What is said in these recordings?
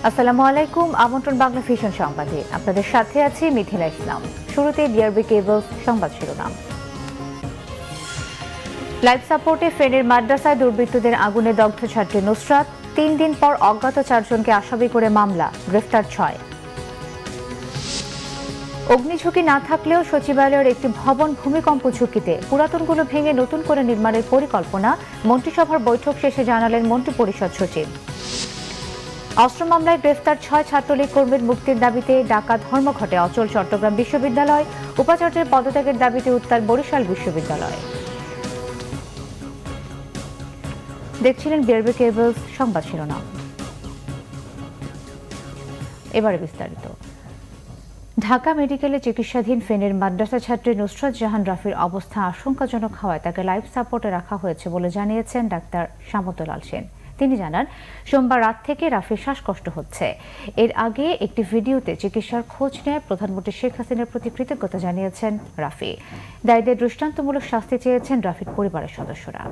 আসসালামু আলাইকুম। আমন্ত্রণ বাংলা ভিশন সংবাদে আপনাদের সাথে আছি মিথিলা ইসলাম। শুরুতে বিআরবি কেবলস সংবাদ শিরোনাম। লাইফ সাপোর্টে ফেনীর মাদ্রাসায় দুর্বৃত্তদের আগুনে দগ্ধ ছাত্রী নুসরাত। ৩ দিন পর অজ্ঞাত 4 জনকে আসামি করে মামলা, গ্রেফতার 6। অগ্নিঝুঁকি না থাকলেও সচিবালয়ের একটি ভবন ভূমিকম্প ঝুঁকিতে, পুরাতনগুলো ভেঙে নতুন করে নির্মাণের পরিকল্পনা। মন্ত্রিসভার বৈঠক শেষে জানালেন মন্ত্রিপরিষদ সচিব। অস্ত্র মামলায় গ্রেফতার 6 ছাত্রলীগ কর্মীর মুক্তির দাবিতে ডাকা ধর্মঘটে অচল চট্টগ্রাম বিশ্ববিদ্যালয়। উপাচার্যের পদত্যাগের দাবিতে উত্তাল বরিশাল বিশ্ববিদ্যালয়। দেখছিলেন বিআরবি কেবলস সংবাদ শিরোনাম। এবারে বিস্তারিত। ঢাকা মেডিকেলে চিকিৎসাধীন ফেনীর মাদ্রাসা ছাত্রী নুসরাত জাহান রাফির অবস্থা আশঙ্কাজনক হওয়ায় তাকে লাইফ সাপোর্টে রাখা হয়েছে বলে জানিয়েছেন ডাক্তার সামন্তলাল সেন। তিনি জানান, সোমবার রাত থেকে রাফির শ্বাসকষ্ট হচ্ছে। এর আগে একটি ভিডিওতে চিকিৎসার খোঁজ নেয় প্রধানমন্ত্রী শেখ হাসিনার প্রতি কৃতজ্ঞতা জানিয়েছেন রাফি। দায়ীদের দৃষ্টান্তমূলক শাস্তি চেয়েছেন রাফির পরিবারের সদস্যরা।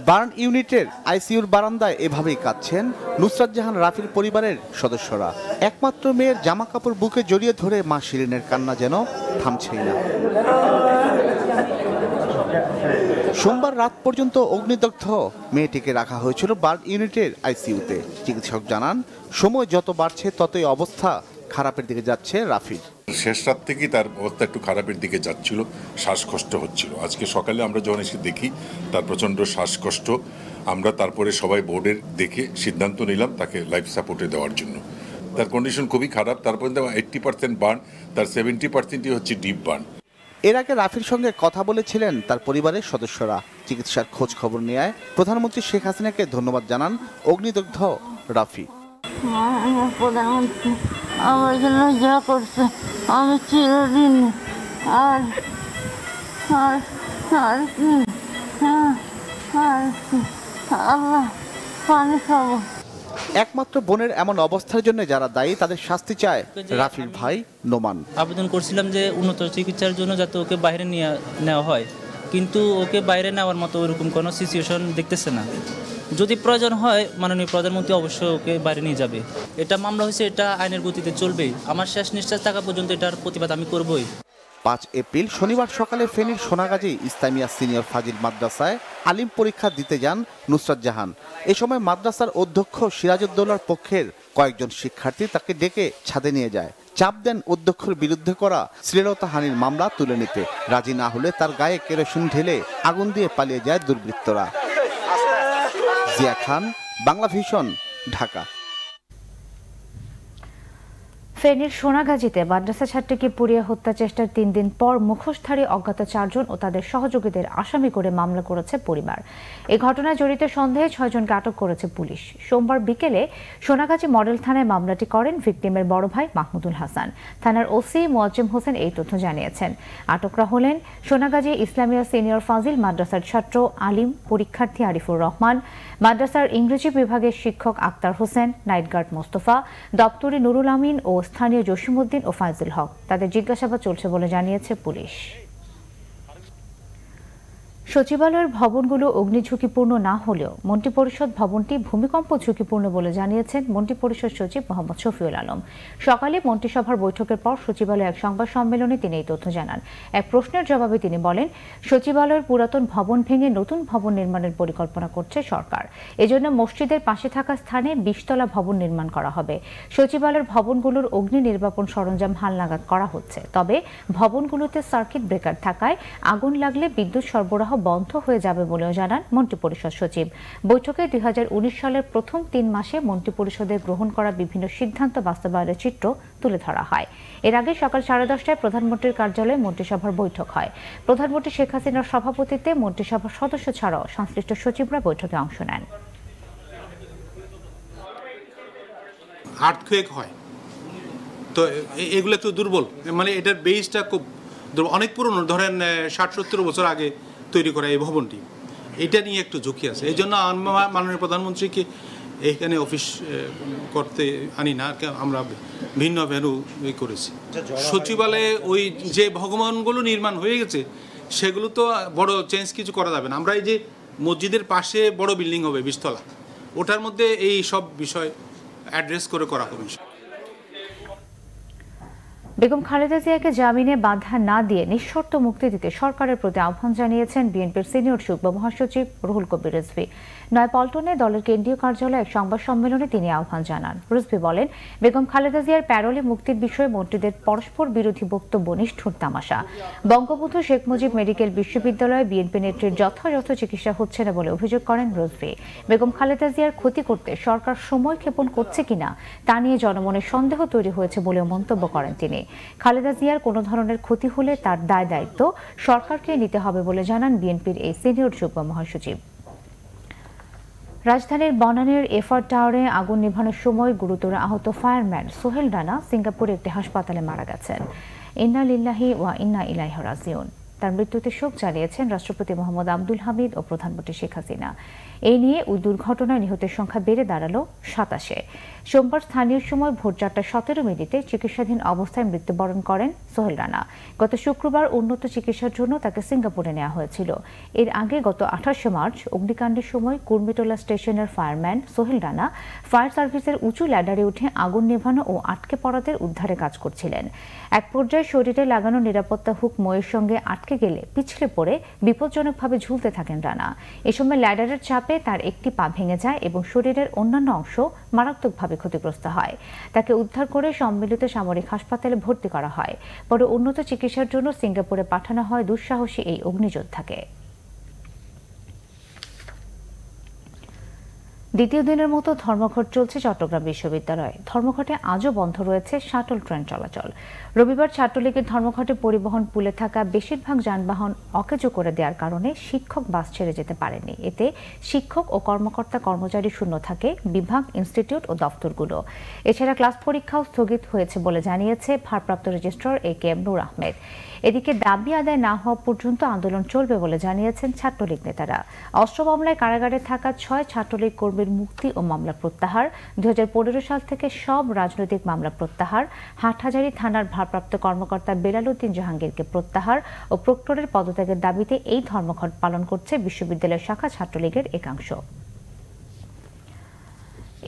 বার্ন ইউনিটের আইসিইউর বারান্দায় এভাবেই কাঁদছেন নুসরাত জাহান রাফির পরিবারের সদস্যরা। একমাত্র মেয়ের জামা কাপড় বুকে জড়িয়ে ধরে মা শিরিনের কান্না যেন থামছেই না। সোমবার রাত পর্যন্ত অগ্নিদগ্ধ মেয়েটিকে রাখা হয়েছিল বার্ন ইউনিটের আইসিইউতে। চিকিৎসক জানান, সময় যত বাড়ছে ততই অবস্থা খারাপের দিকে যাচ্ছে রাফির। শেষ রাত থেকেই তার অবস্থা একটু খারাপের দিকে যাচ্ছিল, শ্বাসকষ্ট হচ্ছিল। আজকে সকালে আমরা যখন এসে দেখি তার প্রচণ্ড শ্বাসকষ্ট। আমরা তারপরে সবাই বোর্ডের দেখে সিদ্ধান্ত নিলাম তাকে লাইফ সাপোর্টে দেওয়ার জন্য। তার কন্ডিশন খুবই খারাপ। তারপরে 80% বার্ন, তার 70%ই হচ্ছে ডিপ বার্ন। এর আগে রাফির সঙ্গে কথা বলেছিলেন তার পরিবারের সদস্যরা। চিকিৎসার খোঁজ খবর নেয় প্রধানমন্ত্রী শেখ হাসিনাকে ধন্যবাদ জানান অগ্নিদগ্ধ রাফি। প্রধানমন্ত্রী আমার জন্য যা করছে আমি চিরদিন আর আল্লাহ পানি খাবো। একমাত্র বোনের এমন অবস্থার জন্য যারা দায়ী তাদের শাস্তি চায় রাফির ভাই নোমান। আবেদন করছিলাম যে উন্নত চিকিৎসার জন্য যাতে ওকে বাইরে নেওয়া হয়, কিন্তু ওকে বাইরে নেওয়ার মতো ওরকম কোনো সিচুয়েশন দেখতেছে না। যদি প্রয়োজন হয় মাননীয় প্রধানমন্ত্রী অবশ্যই ওকে বাইরে নিয়ে যাবে। এটা মামলা হয়েছে, এটা আইনের গতিতে চলবেই। আমার শেষ নিঃশ্বাস থাকা পর্যন্ত এটার প্রতিবাদ আমি করবই। 5 এপ্রিল শনিবার সকালে ফেনীর সোনাগাজী ইসলামিয়া সিনিয়র ফাজিল মাদ্রাসায় আলিম পরীক্ষা দিতে যান নুসরাত জাহান। এ সময় মাদ্রাসার অধ্যক্ষ সিরাজউদ্দৌলার পক্ষের কয়েকজন শিক্ষার্থী তাকে ডেকে ছাদে নিয়ে যায়। চাপ দেন অধ্যক্ষের বিরুদ্ধে করা শ্লীলতাহানির মামলা তুলে নিতে। রাজি না হলে তার গায়ে কেরোসিন ঢেলে আগুন দিয়ে পালিয়ে যায় দুর্বৃত্তরা। জিয়া খান, বাংলা ভিশন, ঢাকা। ফেনীর সোনাগাজীতে মাদ্রাসা ছাত্রীকে পুড়িয়ে হত্যা চেষ্টার 3 দিন পর মুখোশধারী অজ্ঞাত 4 জন ও তাদের সহযোগীদের আসামি করে মামলা করেছে পরিবার। এই ঘটনায় জড়িত সন্দেহে 6 জনকে আটক করেছে পুলিশ। সোমবার বিকেলে সোনাগাজী মডেল থানায় মামলাটি করেন ভিকটিমের বড় ভাই মাহমুদুল হাসান। থানার ওসি মোয়াজ্জেম হোসেন এই তথ্য জানিয়েছেন। আটকরা হলেন সোনাগাজী ইসলামিয়া সিনিয়র ফাজিল মাদ্রাসার ছাত্র আলিম পরীক্ষার্থী আরিফুর রহমান, মাদ্রাসার ইংরেজি বিভাগের শিক্ষক আক্তার হোসেন, নাইট গার্ড মোস্তফা, দপ্তরি নুরুল আমিন ও স্থানীয় জসিমউদ্দিন ও ফাইজুল হক। তাদের জিজ্ঞাসাবাদ চলছে বলে জানিয়েছে পুলিশ। সচিবালয়ের ভবনগুলো অগ্নিঝুঁকিপূর্ণ না হলেও মন্ত্রিপরিষদ ভবনটি ভূমিকম্প ঝুঁকিপূর্ণ বলে জানিয়েছেন মন্ত্রিপরিষদ সচিব মোহাম্মদ শফিউল আলম। সকালে মন্ত্রিসভার বৈঠকের পর সচিবালয়ে এক সংবাদ সম্মেলনে তিনি এই তথ্য জানান। এক প্রশ্নের জবাবে তিনি বলেন, সচিবালয়ের পুরাতন ভবন ভেঙে নতুন ভবন নির্মাণের পরিকল্পনা করছে সরকার। এজন্য মসজিদের পাশে থাকা স্থানে 20 তলা ভবন নির্মাণ করা হবে। সচিবালয়ের ভবনগুলোর অগ্নি নির্বাপন সরঞ্জাম হালনাগাদ করা হচ্ছে। তবে ভবনগুলোতে সার্কিট ব্রেকার থাকায় আগুন লাগলে বিদ্যুৎ সরবরাহ বন্ধ হয়ে যাবে বলেও জানান মন্ত্রিপরিষদ সচিব। বৈঠকে 2019 সালের প্রথম 3 মাসে মন্ত্রিপরিষদের গ্রহণ করা বিভিন্ন সিদ্ধান্ত বাস্তবায়নের চিত্র তুলে ধরা হয়। এর আগে সকাল 10:30টায় প্রধানমন্ত্রীর কার্যালয়ে মন্ত্রিসভার বৈঠক হয়। প্রধানমন্ত্রী শেখ হাসিনার সভাপতিত্বে মন্ত্রিসভার সদস্য ছাড়াও সংশ্লিষ্ট সচিবরা বৈঠকে অংশ নেন। আর্থকুয়েক হয় তো এগুলো একটু দুর্বল, মানে এটার বেসটা খুব অনেক পুরনো, ধরেন 60-70 বছর আগে তৈরি করা এই ভবনটি, এটা নিয়ে একটু ঝুঁকি আছে। এই জন্য মাননীয় প্রধানমন্ত্রীকে এইখানে অফিস করতে আনি না, আমরা ভিন্ন ভেন্যু করেছি। সচিবালয়ে ওই যে ভবনগুলো নির্মাণ হয়ে গেছে সেগুলো তো বড় চেঞ্জ কিছু করা যাবে না। আমরা এই যে মসজিদের পাশে বড় বিল্ডিং হবে 20 তলা, ওটার মধ্যে এই সব বিষয় অ্যাড্রেস করে করা হবে। বেগম খালেদা জিয়াকে জামিনে বাধা না দিয়ে নিঃশর্ত মুক্তি দিতে সরকারের প্রতি আহ্বান জানিয়েছেন বিএনপির সিনিয়র যুগ্ম মহাসচিব রুহুল কবির রিজভী। নয়াপল্টনে দলের কেন্দ্রীয় কার্যালয়ে এক সংবাদ সম্মেলনে তিনি আহ্বান জানান। রিজভী বলেন, বেগম খালেদা জিয়ার প্যারোলে মুক্তির বিষয়ে মন্ত্রীদের পরস্পর বিরোধী বক্তব্য নিষ্ঠুর তামাশা। বঙ্গবন্ধু শেখ মুজিব মেডিকেল বিশ্ববিদ্যালয়ে বিএনপি নেত্রীর যথাযথ চিকিৎসা হচ্ছে না বলে অভিযোগ করেন রিজভী। বেগম খালেদা জিয়ার ক্ষতি করতে সরকার সময় ক্ষেপণ করছে কিনা তা নিয়ে জনমনে সন্দেহ তৈরি হয়েছে বলেও মন্তব্য করেন তিনি। খালেদা জিয়ার কোনো ধরনের ক্ষতি হলে তার দায় দায়িত্ব সরকারকে নিতে হবে বলে জানান বিএনপির এই সিনিয়র যুগ্ম মহাসচিব। রাজধানীর বনানীর এফআর টাওয়ারে আগুন নেভানোর সময় গুরুতর আহত ফায়ারম্যান সোহেল রানা সিঙ্গাপুরে একটি হাসপাতালে মারা গেছেন। ইন্না লিল্লাহি ওয়া ইন্না ইলাইহি রাজিউন। তার মৃত্যুতে শোক জানিয়েছেন রাষ্ট্রপতি মোহাম্মদ আব্দুল হামিদ ও প্রধানমন্ত্রী শেখ হাসিনা। এই নিয়ে ওই দুর্ঘটনায় নিহতের সংখ্যা বেড়ে দাঁড়ালো 27-এ। সোমবার স্থানীয় সময় ভোর 4:17 চিকিৎসাধীন অবস্থায় মৃত্যুবরণ করেন সোহেল রানা। গত শুক্রবার উন্নত চিকিৎসার জন্য তাকে সিঙ্গাপুরে নেওয়া হয়েছিল। এর আগে গত 28 মার্চ অগ্নিকাণ্ডের সময় কুর্মিটোলা স্টেশনের ফায়ারম্যান সোহেল রানা ফায়ার সার্ভিসের উঁচু ল্যাডারে উঠে আগুন নেভানো ও আটকে পড়াদের উদ্ধারে কাজ করছিলেন। এক পর্যায়ে শরীরে লাগানো নিরাপত্তা হুক ময়ের সঙ্গে আটকে গেলে পিছলে পড়ে বিপজ্জনকভাবে ঝুলতে থাকেন রানা। এ সময় ল্যাডারের চাপে তার একটি পা ভেঙে যায় এবং শরীরের অন্যান্য অংশ মারাত্মকভাবে ক্ষতিগ্রস্ত হয়। তাকে উদ্ধার করে সম্মিলিত সামরিক হাসপাতালে ভর্তি করা হয়। পরে উন্নত চিকিৎসার জন্য সিঙ্গাপুরে পাঠানো হয় দুঃসাহসী এই অগ্নিযোদ্ধাকে। দ্বিতীয় দিনের মতো ধর্মঘট চলছে চট্টগ্রাম বিশ্ববিদ্যালয়ে। ধর্মঘটে আজও বন্ধ রয়েছে শাটল ট্রেন চলাচল। রবিবার ছাত্রলীগের ধর্মঘটে পরিবহন পুলে থাকা বেশিরভাগ যানবাহন অকেজো করে দেওয়ার কারণে শিক্ষক বাস ছেড়ে যেতে পারেনি। এতে শিক্ষক ও কর্মকর্তা কর্মচারী শূন্য থাকে বিভাগ, ইনস্টিটিউট ও দফতরগুলো। এছাড়া ক্লাস পরীক্ষাও স্থগিত হয়েছে বলে জানিয়েছে ভারপ্রাপ্ত রেজিস্ট্রার AKM নূর আহমেদ। এদিকে দাবি আদায় না হওয়া পর্যন্ত আন্দোলন চলবে বলে জানিয়েছেন ছাত্রলীগ নেতারা। অস্ত্র মামলায় কারাগারে থাকা 6 ছাত্রলীগ কর্মীর মুক্তি ও মামলা প্রত্যাহার, 2015 সাল থেকে সব রাজনৈতিক মামলা প্রত্যাহার, হাটহাজারী থানার ভারপ্রাপ্ত কর্মকর্তা বেলাল উদ্দিন জাহাঙ্গীরকে প্রত্যাহার ও প্রক্টরের পদত্যাগের দাবিতে এই ধর্মঘট পালন করছে বিশ্ববিদ্যালয় শাখা ছাত্রলীগের একাংশ।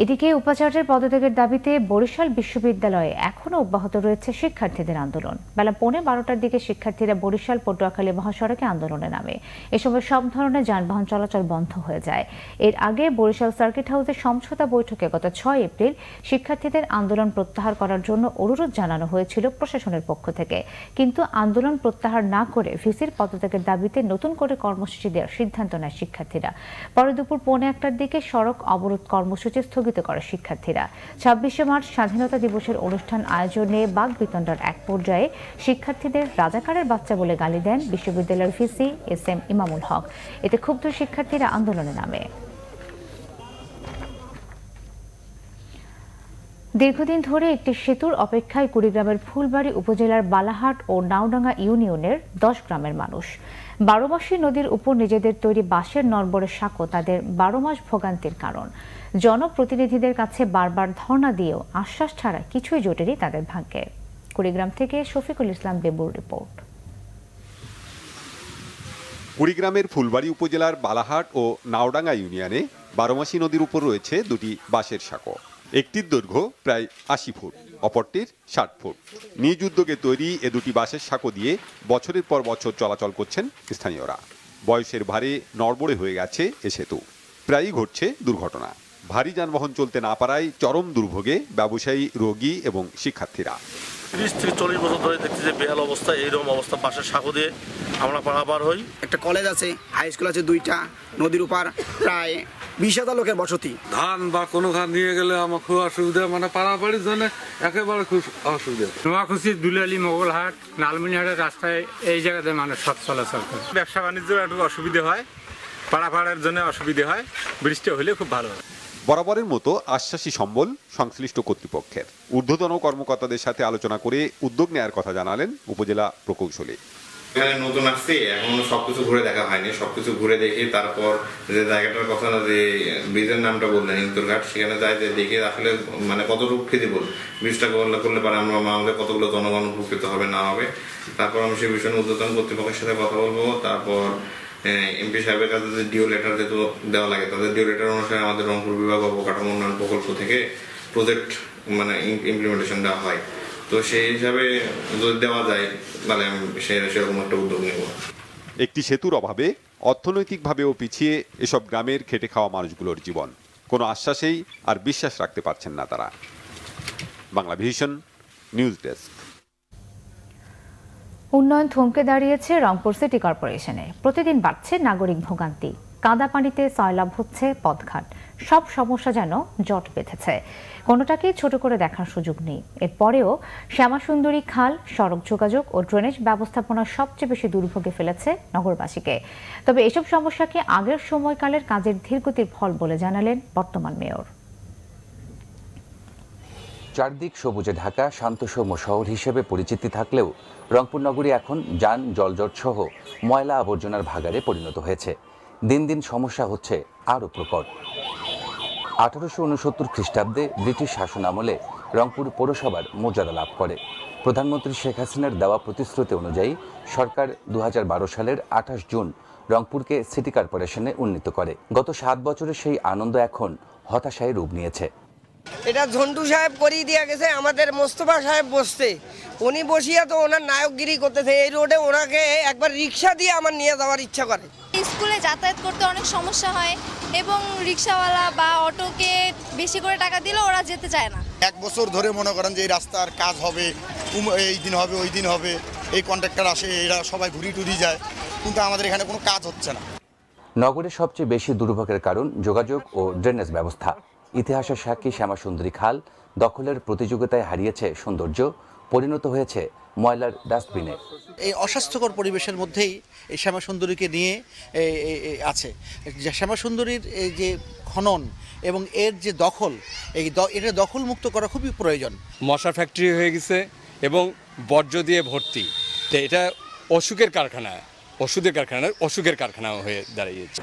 এদিকে উপাচার্যের পদত্যাগের দাবিতে বরিশাল বিশ্ববিদ্যালয়ে এখনও অব্যাহত রয়েছে শিক্ষার্থীদের আন্দোলন। বেলা 11:15টার দিকে শিক্ষার্থীরা বরিশাল পটুয়াখালী মহাসড়কে আন্দোলনে নামে। এ সময় সব ধরনের যানবাহন চলাচল বন্ধ হয়ে যায়। এর আগে বরিশাল সার্কিট হাউসে সমঝোতা বৈঠকে গত 6 এপ্রিল শিক্ষার্থীদের আন্দোলন প্রত্যাহার করার জন্য অনুরোধ জানানো হয়েছিল প্রশাসনের পক্ষ থেকে, কিন্তু আন্দোলন প্রত্যাহার না করে ভিসির পদত্যাগের দাবিতে নতুন করে কর্মসূচি দেওয়ার সিদ্ধান্ত নেয় শিক্ষার্থীরা। পরে দুপুর 1:15টার দিকে সড়ক অবরোধ কর্মসূচি স্থগিত করে শিক্ষার্থীরা। 26শে মার্চ স্বাধীনতা দিবসের অনুষ্ঠান আয়োজনে বাকবিতণ্ডার এক পর্যায়ে শিক্ষার্থীদের রাজাকারের বাচ্চা বলে গালি দেন বিশ্ববিদ্যালয়ের ভিসি SM ইমামুল হক। এতে ক্ষুব্ধ শিক্ষার্থীরা আন্দোলনে নামে। দীর্ঘদিন ধরে একটি সেতুর অপেক্ষায় কুড়িগ্রামের ফুলবাড়ী উপজেলার বালাহাট ও নাওডাঙ্গা ইউনিয়নের 10 গ্রামের মানুষ। 12 মাসী নদীর উপর নিজেদের তৈরি বাঁশের নড়বড়ের সাঁকো তাদের 12 মাস ভোগান্তির কারণ। জনপ্রতিনিধিদের কাছে বারবার ধর্ণা দিয়েও আশ্বাস ছাড়া কিছুই জোটেনি তাদের ভাগ্যে। কুড়িগ্রাম থেকে শফিকুল ইসলাম বেবুর রিপোর্ট। কুড়িগ্রামের ফুলবাড়ী উপজেলার বালাহাট ও নাওডাঙ্গা ইউনিয়নে 12 মাসী নদীর উপর রয়েছে দুটি বাঁশের সাঁকো। একটির দৈর্ঘ্য প্রায় 80 ফুট, অপরটির 60 ফুট। নিজ উদ্যোগে তৈরি এ দুটি বাঁশের সাঁকো দিয়ে বছরের পর বছর চলাচল করছেন স্থানীয়রা। বয়সের ভারে নড়বড়ে হয়ে গেছে এ সেতু, প্রায়ই ঘটছে দুর্ঘটনা। ভারী যানবাহন চলতে না পারায় চরম দুর্ভোগে ব্যবসায়ী, রোগী এবং শিক্ষার্থীরা। 30 থেকে 40 বছর ধরে দেখছি যে বেহাল অবস্থা, এইরকম অবস্থা বাঁশের সাঁকো দিয়ে আমরা পারাপার হই। একটা কলেজ আছে, হাই স্কুল আছে 2টা, নদীর উপর প্রায় 20,000 লোকের বসতি। ধান বা কোনো ধান নিয়ে গেলে আমার খুব অসুবিধা, মানে পারাপাড়ির জন্য একেবারে খুব অসুবিধা। নোয়াখুচি, দুলালি, মোগলহাট, লালমনিহাটের রাস্তায় এই জায়গাতে মানুষ সব চলাচল করে। ব্যবসা বাণিজ্যের একটু অসুবিধা হয়, পারাপাড়ের জন্য অসুবিধা হয়, বৃষ্টি হলে খুব ভালো হয়। বরাবরের মতো আশ্বাসী সম্বল সংশ্লিষ্ট কর্তৃপক্ষের। ঊর্ধ্বতন কর্মকর্তাদের সাথে আলোচনা করে উদ্যোগ নেওয়ার কথা জানালেন উপজেলা প্রকৌশলী। এখানে নতুন আসছে, এখনো সবকিছু ঘুরে দেখা হয়নি। সবকিছু ঘুরে দেখে তারপর যে জায়গাটার কথা, যে ব্রিজের নামটা বললেন ইন্দুরঘাট, সেখানে যাই দেখে আসলে মানে কতটুকু ফিজিবল ব্রিজটা করলে পারে আমরা আমাদের কতগুলো জনগণ উপকৃত হবে না হবে। তারপর আমি সেই বিষয়ে ঊর্ধ্বতন কর্তৃপক্ষের সাথে কথা বলবো। তারপর এমপি সাহেবের কাছে যে ডিও লেটার যেহেতু দেওয়া লাগে, তাদের ডিও লেটার অনুসারে আমাদের রংপুর বিভাগ অবকাঠামো উন্নয়ন প্রকল্প থেকে প্রজেক্ট মানে ইমপ্লিমেন্টেশন দেওয়া হয়। তো সেই হিসাবে যদি দেওয়া যায় তাহলে আমি সেরকম একটা উদ্যোগ নেব। একটি সেতুর অভাবে অর্থনৈতিকভাবেও পিছিয়ে এসব গ্রামের খেটে খাওয়া মানুষগুলোর জীবন। কোনো আশ্বাসেই আর বিশ্বাস রাখতে পারছেন না তারা। Bangla vision news desk. উন্নয়ন থমকে দাঁড়িয়েছে রংপুর সিটি কর্পোরেশনে। প্রতিদিন বাড়ছে নাগরিক ভোগান্তি, কাদা পানিতে সয়লাভ হচ্ছে পথঘাট, সব সমস্যা যেন জট বেঁধেছে, কোনোটাকেই ছোট করে দেখার সুযোগ নেই। এরপরেও শ্যামাসুন্দরী খাল, সড়ক যোগাযোগ ও ড্রেনেজ ব্যবস্থাপনা সবচেয়ে বেশি দুর্ভোগে ফেলেছে নগরবাসীকে। তবে এসব সমস্যাকে আগের সময়কালের কাজের ধীরগতির ফল বলে জানালেন বর্তমান মেয়র। চারদিক সবুজে ঢাকা শান্তসৌম্য শহর হিসেবে পরিচিতি থাকলেও রংপুর নগরী এখন যান জলজট সহ ময়লা আবর্জনার ভাগাড়ে পরিণত হয়েছে। দিন দিন সমস্যা হচ্ছে আরও প্রকট। 1869 খ্রিস্টাব্দে ব্রিটিশ শাসন আমলে রংপুর পৌরসভার মর্যাদা লাভ করে। প্রধানমন্ত্রী শেখ হাসিনার দেওয়া প্রতিশ্রুতি অনুযায়ী সরকার 2012 সালের 28 জুন রংপুরকে সিটি কর্পোরেশনে উন্নীত করে। গত 7 বছরের সেই আনন্দ এখন হতাশায় রূপ নিয়েছে। এটা ঝন্টু সাহেব করিয়ে দিয়ে গেছে, আমাদের মোস্তফা সাহেব বসতে, উনি বসিয়া তো ওনার নায়কগিরি করতেছে। এই রোডে ওনাকে একবার রিক্সা দিয়ে আমার নিয়ে যাওয়ার ইচ্ছা করে। স্কুলে যাতায়াত করতে অনেক সমস্যা হয় এবং রিক্সাওয়ালা বা অটোকে বেশি করে টাকা দিলে ওরা যেতে চায় না। 1 বছর ধরে মনে করেন যে এই রাস্তার কাজ হবে, এই দিন হবে ওই দিন হবে, এই কন্ট্রাক্টর আসে, এরা সবাই ঘুরি টুরি যায়, কিন্তু আমাদের এখানে কোনো কাজ হচ্ছে না। নগরের সবচেয়ে বেশি দুর্ভোগের কারণ যোগাযোগ ও ড্রেনেজ ব্যবস্থা। ইতিহাসের সাক্ষী শ্যামাসুন্দরী খাল দখলের প্রতিযোগিতায় হারিয়েছে সৌন্দর্য, পরিণত হয়েছে ময়লার ডাস্টবিনে। এই অস্বাস্থ্যকর পরিবেশের মধ্যেই এই শ্যামাসুন্দরীকে নিয়ে আছে। শ্যামাসুন্দরীর এই যে খনন এবং এর যে দখল, এটা দখল মুক্ত করা খুবই প্রয়োজন। মশা ফ্যাক্টরি হয়ে গেছে এবং বর্জ্য দিয়ে ভর্তি, তো এটা অসুখের কারখানা হয়ে দাঁড়িয়েছে।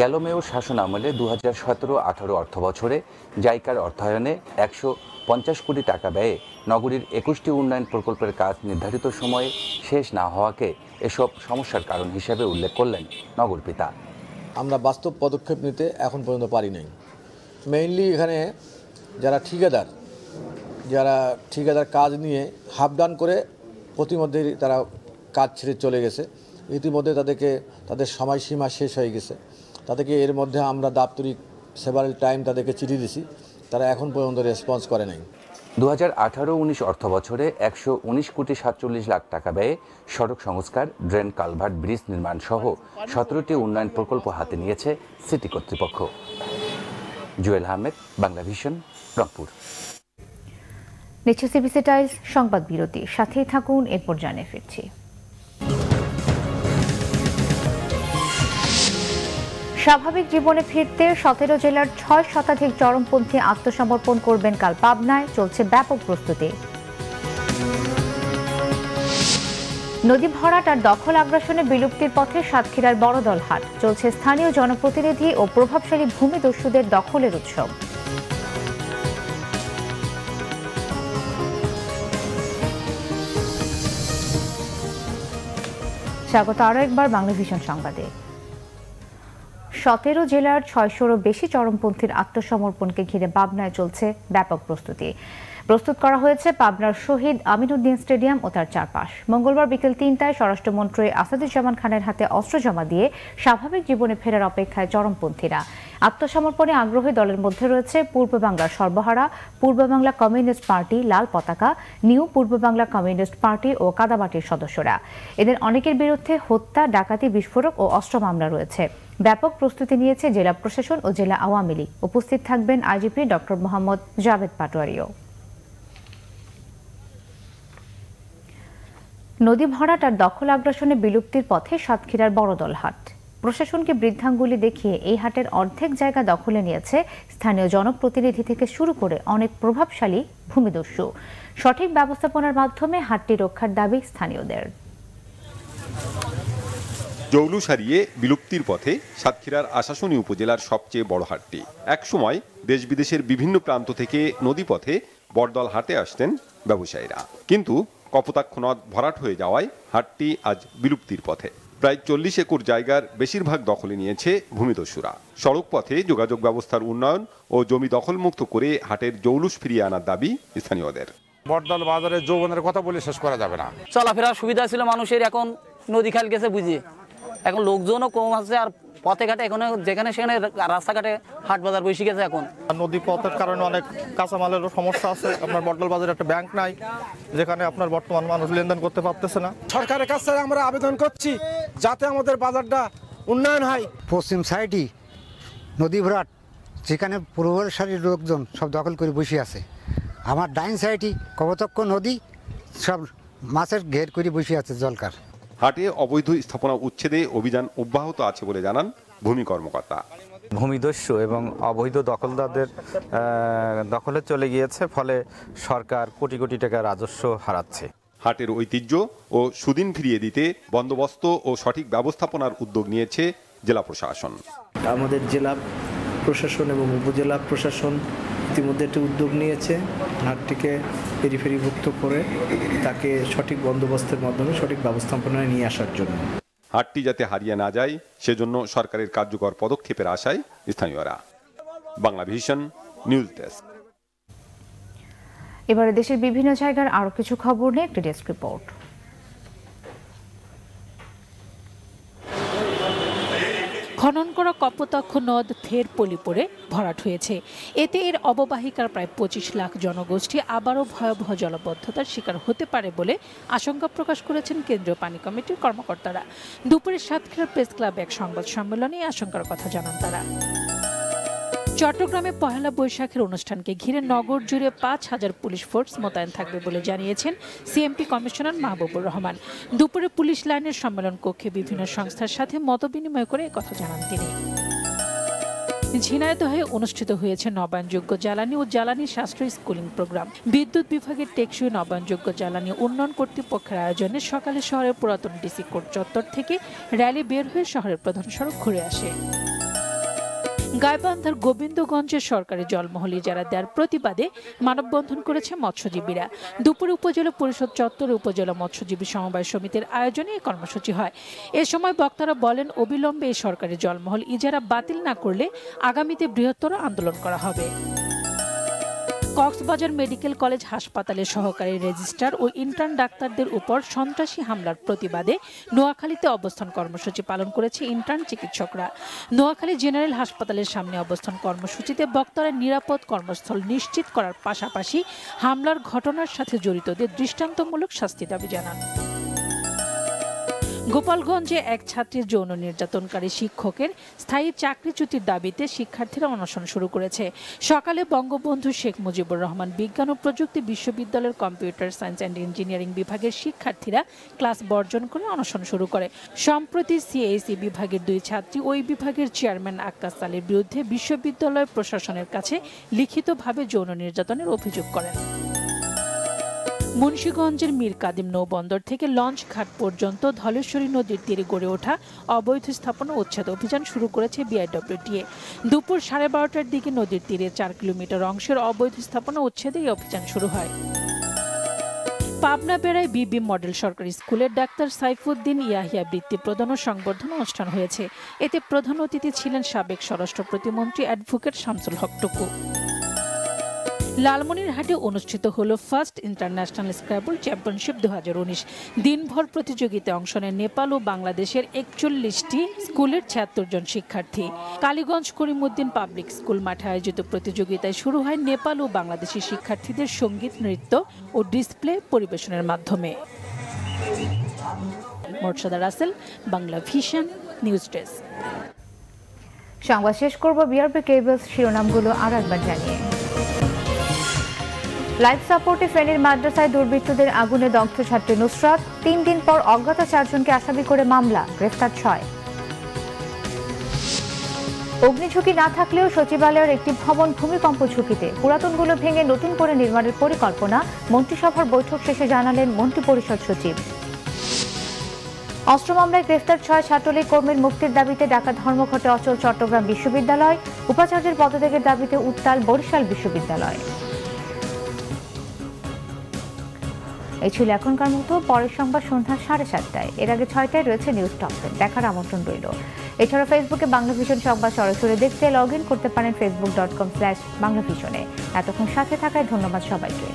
গেল মেয়র শাসন আমলে 2017-18 অর্থ বছরে জাইকার অর্থায়নে 150 কোটি টাকা ব্যয়ে নগরীর 21টি উন্নয়ন প্রকল্পের কাজ নির্ধারিত সময়ে শেষ না হওয়াকে এসব সমস্যার কারণ হিসেবে উল্লেখ করলেন নগরপিতা। আমরা বাস্তব পদক্ষেপ নিতে এখন পর্যন্ত পারি নাই। মেইনলি এখানে যারা ঠিকাদার কাজ নিয়ে হাফ ডান করে প্রতিমধ্যেই তারা কাজ ছেড়ে চলে গেছে। ইতিমধ্যে তাদের সময়সীমা শেষ হয়ে গেছে। তাদেরকে এর মধ্যে আমরা দাপ্তরিক সেভারেল টাইম তাদেরকে চিঠি দিছি, তারা এখন পর্যন্ত রেসপন্স করে নাই। 2018-19 অর্থ বছরে 119 কোটি 47 লাখ টাকা ব্যয়ে সড়ক সংস্কার, ড্রেন, কালভার্ট, ব্রিজ নির্মাণ সহ 17টি উন্নয়ন প্রকল্প হাতে নিয়েছে সিটি কর্তৃপক্ষ। জুয়েল আহমেদ, বাংলা ভিশন, রংপুর। নিচ্ছে সিবিসি টাইলস সংবাদ বিরতি, সাথেই থাকুন, এরপর জানিয়ে ফিরছি। স্বাভাবিক জীবনে ফিরতে 17 জেলার 6 শতাধিক চরমপন্থী আত্মসমর্পণ করবেন কাল পাবনায়। চলছে ব্যাপক প্রস্তুতি। নদী ভরাট আর দখল আগ্রাসনে বিলুপ্তির পথে সাতক্ষীরার বড়দল হাট। চলছে স্থানীয় জনপ্রতিনিধি ও প্রভাবশালী ভূমিদস্যুদের দখলের উৎসব। স্বাগত আরও একবার বাংলা ভিশন সংবাদে। 17 জেলার 600-রও বেশি চরমপন্থীর আত্মসমর্পণকে ঘিরে পাবনায় চলছে ব্যাপক প্রস্তুতি। প্রস্তুত করা হয়েছে পাবনার শহীদ আমিনুদ্দিন স্টেডিয়াম ও তার চারপাশ। মঙ্গলবার বিকেল 3টায় স্বরাষ্ট্রমন্ত্রী আসাদুজ্জামান খানের হাতে অস্ত্র জমা দিয়ে স্বাভাবিক জীবনে ফেরার অপেক্ষায় চরমপন্থীরা। আত্মসমর্পণে আগ্রহী দলের মধ্যে রয়েছে পূর্ব বাংলার সর্বহারা, পূর্ব বাংলা কমিউনিস্ট পার্টি, লাল পতাকা, নিউ পূর্ব বাংলা কমিউনিস্ট পার্টি ও কাদামাটির সদস্যরা। এদের অনেকের বিরুদ্ধে হত্যা, ডাকাতি, বিস্ফোরক ও অস্ত্র মামলা রয়েছে। ব্যাপক প্রস্তুতি নিয়েছে জেলা প্রশাসন ও জেলা আওয়ামী লীগ। উপস্থিত থাকবেন আইজিপি ডক্টর মোহাম্মদ জাভেদ পাটোয়ারিও। নদী ভরাট আর দখল আগ্রাসনে বিলুপ্তির পথে সাতক্ষীরার বড়দল হাট। প্রশাসনকে বৃদ্ধাঙ্গুলি দেখিয়ে এই হাটের অর্ধেক জায়গা দখলে নিয়েছে স্থানীয় জনপ্রতিনিধি থেকে শুরু করে অনেক প্রভাবশালী ভূমিদস্যু। সঠিক ব্যবস্থাপনার মাধ্যমে হাটটি রক্ষার দাবি স্থানীয়দের। জৌলু সারিয়ে বিলুপ্তির পথে সাতক্ষীরার আশাশুনি উপজেলার সবচেয়ে বড় হাটটি। একসময় দেশ বিদেশের বিভিন্ন প্রান্ত থেকে নদীপথে বড়দল হাটে আসতেন ব্যবসায়ীরা, কিন্তু কপোতাক্ষ নদ ভরাট হয়ে যাওয়ায় হাটটি আজ বিলুপ্তির পথে। প্রায় 40 একর জায়গার বেশিরভাগ দখলে নিয়েছে ভূমিদস্যুরা। সড়ক পথে যোগাযোগ ব্যবস্থার উন্নয়ন ও জমি দখলমুক্ত করে হাটের জৌলুস ফিরিয়ে আনার দাবি স্থানীয়দের। বটতল বাজারে যৌবনের কথা বলে শেষ করা যাবে না। চলাফেরার সুবিধা ছিল মানুষের, এখন নদী খাল গেছে বুঝি, এখন লোকজনও কম আছে, আর পথে ঘাটে এখন যেখানে সেখানে রাস্তাঘাটে হাট বাজার বসে গেছে। এখন নদী পথের কারণে অনেক কাঁচামালেরও সমস্যা আছে। আপনার বটতল বাজারে একটা ব্যাংক নাই, যেখানে আপনার বর্তমান মানুষ লেনদেন করতে পারতেছে না। সরকারের কাছে আমরা আবেদন করছি যাতে আমাদের বাজারটা উন্নয়ন হয়। পশ্চিম সাইডই নদী ভরাট, যেখানে পূর্বের সারির লোকজন সব দখল করে বসে আছে। আমার ডাইন সাইডই কপোতাক্ষ নদী, সব মাছের ঘের করে বসে আছে জলকার। হাটে অবৈধ স্থাপনা উচ্ছেদে অভিযান অব্যাহত আছে বলে জানান ভূমি কর্মকর্তা। ভূমিদস্যু এবং অবৈধ দখলদারদের দখলে চলে গিয়েছে, ফলে সরকার কোটি কোটি টাকা রাজস্ব হারাচ্ছে। হাটের ঐতিহ্য ও সুদিন ফিরিয়ে দিতে বন্দোবস্ত ও সঠিক ব্যবস্থাপনার উদ্যোগ নিয়েছে জেলা প্রশাসন। আমাদের জেলা প্রশাসন এবং উপজেলা প্রশাসন ইতিমধ্যে একটি উদ্যোগ নিয়েছে হাটটিকে পেরিফেরিভুক্ত করে তাকে সঠিক বন্দোবস্তের মাধ্যমে সঠিক ব্যবস্থাপনায় নিয়ে আসার জন্য। হাটটি যাতে হারিয়ে না যায় সেজন্য সরকারের কার্যকর পদক্ষেপের আশায় স্থানীয়রা। Bangla vision news desk. এবারে দেশের বিভিন্ন জায়গার আরো কিছু খবর নিয়ে একটি ডেস্ক রিপোর্ট। খনন করা কপোতাক্ষ নদ ফের পলি পড়ে ভরাট হয়েছে। এতে এর অববাহিকার প্রায় 25 লাখ জনগোষ্ঠী আবারও ভয়াবহ জলবদ্ধতার শিকার হতে পারে বলে আশঙ্কা প্রকাশ করেছেন কেন্দ্রীয় পানি কমিটির কর্মকর্তারা। দুপুরে সাতক্ষীরা প্রেস ক্লাবে এক সংবাদ সম্মেলনে আশঙ্কার কথা জানান তারা। চট্টগ্রামে পহেলা বৈশাখের অনুষ্ঠানকে ঘিরে নগর জুড়ে 5000 পুলিশ ফোর্স মোতায়েন থাকবে বলে জানিয়েছেন সিএমপি কমিশনার মাহবুবুর রহমান। দুপুরে পুলিশ লাইনের সম্মেলন কক্ষে বিভিন্ন সংস্থার সাথে মতবিনিময় করে কথা জানান তিনি। ঝিনাইদহে অনুষ্ঠিত হয়েছে নবায়নযোগ্য জ্বালানি ও জ্বালানি সাশ্রয়ী স্কুলিং প্রোগ্রাম। বিদ্যুৎ বিভাগের টেকসই নবায়নযোগ্য জ্বালানি উন্নয়ন কর্তৃপক্ষের আয়োজনে সকালে শহরের পুরাতন ডিসি কোর্ট চত্বর থেকে র্যালি বের হয়ে শহরের প্রধান সড়ক ঘুরে আসে। গাইবান্ধার গোবিন্দগঞ্জের সরকারি জলমহল ইজারা দেওয়ার প্রতিবাদে মানববন্ধন করেছে মৎস্যজীবীরা। দুপুরে উপজেলা পরিষদ চত্বরে উপজেলা মৎস্যজীবী সমবায় সমিতির আয়োজনে এই কর্মসূচি হয়। এ সময় বক্তারা বলেন, অবিলম্বে এই সরকারি জলমহল ইজারা বাতিল না করলে আগামীতে বৃহত্তর আন্দোলন করা হবে। কক্সবাজার মেডিকেল কলেজ হাসপাতালের সহকারী রেজিস্ট্রার ও ইন্টার্ন ডাক্তারদের উপর সন্ত্রাসী হামলার প্রতিবাদে নোয়াখালীতে অবস্থান কর্মসূচি পালন করেছে ইন্টার্ন চিকিৎসকরা। নোয়াখালী জেনারেল হাসপাতালের সামনে অবস্থান কর্মসূচিতে বক্তারা নিরাপদ কর্মস্থল নিশ্চিত করার পাশাপাশি হামলার ঘটনার সাথে জড়িতদের দৃষ্টান্তমূলক শাস্তি দাবি জানান। গোপালগঞ্জে এক ছাত্রীর যৌন নির্যাতনকারী শিক্ষকের স্থায়ী চাকরিচ্যুতির দাবিতে শিক্ষার্থীরা অনশন শুরু করেছে। সকালে বঙ্গবন্ধু শেখ মুজিবুর রহমান বিজ্ঞান ও প্রযুক্তি বিশ্ববিদ্যালয়ের কম্পিউটার সায়েন্স অ্যান্ড ইঞ্জিনিয়ারিং বিভাগের শিক্ষার্থীরা ক্লাস বর্জন করে অনশন শুরু করে। সম্প্রতি সিএসি বিভাগের 2 ছাত্রী ওই বিভাগের চেয়ারম্যান আক্কাস আলীর বিরুদ্ধে বিশ্ববিদ্যালয় প্রশাসনের কাছে লিখিতভাবে যৌন নির্যাতনের অভিযোগ করেন। মুন্সিগঞ্জের মীর কাদিম নৌবন্দর থেকে লঞ্চ ঘাট পর্যন্ত ধলেশ্বরী নদীর তীরে গড়ে ওঠা অবৈধ স্থাপনা উচ্ছেদ অভিযান শুরু করেছে বিআইডব্লিউটিএ। দুপুর 12:30টার দিকে নদীর তীরে 4 কিলোমিটার অংশের অবৈধ স্থাপনা উচ্ছেদে এই অভিযান শুরু হয়। পাবনা বেড়ায় বিবি মডেল সরকারি স্কুলের ডাক্তার সাইফুদ্দিন ইয়াহিয়া বৃত্তি প্রদান ও সংবর্ধনা অনুষ্ঠান হয়েছে। এতে প্রধান অতিথি ছিলেন সাবেক স্বরাষ্ট্র প্রতিমন্ত্রী অ্যাডভোকেট শামসুল হক টুকু। লালমনিরহাটে অনুষ্ঠিত হল ফার্স্ট ইন্টারন্যাশনাল স্ক্র্যাবল চ্যাম্পিয়নশিপ 2019। দিনভর প্রতিযোগিতায় অংশ নেয় নেপাল ও বাংলাদেশের 41টি স্কুলের 76 জন শিক্ষার্থী। কালীগঞ্জ করিমউদ্দিন পাবলিক স্কুল মাঠে আয়োজিত প্রতিযোগিতায় শুরু হয় নেপাল ও বাংলাদেশি শিক্ষার্থীদের সঙ্গীত, নৃত্য ও ডিসপ্লে পরিবেশনের মাধ্যমে। Morsheda Rasel, Bangla vision news desk. সংবাদ শেষ করব বিআরবি কেবলস শিরোনামগুলো আরেকবার জানিয়ে। লাইফ সাপোর্টে ফেনীর মাদ্রাসায় দুর্বৃত্তদের আগুনে দগ্ধ ছাত্রী নুসরাত। 3 দিন পর অজ্ঞাত 4 জনকে আসামি করে মামলা, গ্রেফতার 6। অগ্নিঝুঁকি না থাকলেও সচিবালয়ের একটি ভবন ভূমিকম্প ঝুঁকিতে। পুরাতনগুলো ভেঙে নতুন করে নির্মাণের পরিকল্পনা, মন্ত্রিসভার বৈঠক শেষে জানালেন মন্ত্রিপরিষদ সচিব। অস্ত্র মামলায় গ্রেফতার 6 ছাত্রলীগ কর্মীর মুক্তির দাবিতে ঢাকা ধর্মঘটে অচল চট্টগ্রাম বিশ্ববিদ্যালয়। উপাচার্যের পদত্যাগের দাবিতে উত্তাল বরিশাল বিশ্ববিদ্যালয়। এই ছিল এখনকার মতো। পরের সংবাদ সন্ধ্যা 7:30টায়। এর আগে 6টায় রয়েছে নিউজ টপ 10। দেখার আমন্ত্রণ রইল। এছাড়া ফেসবুকে বাংলা ভিশন সংবাদ সরাসরি দেখতে লগ ইন করতে পারেন facebook.com/বাংলাভিশনে। এতক্ষণ সাথে থাকায় ধন্যবাদ সবাইকে।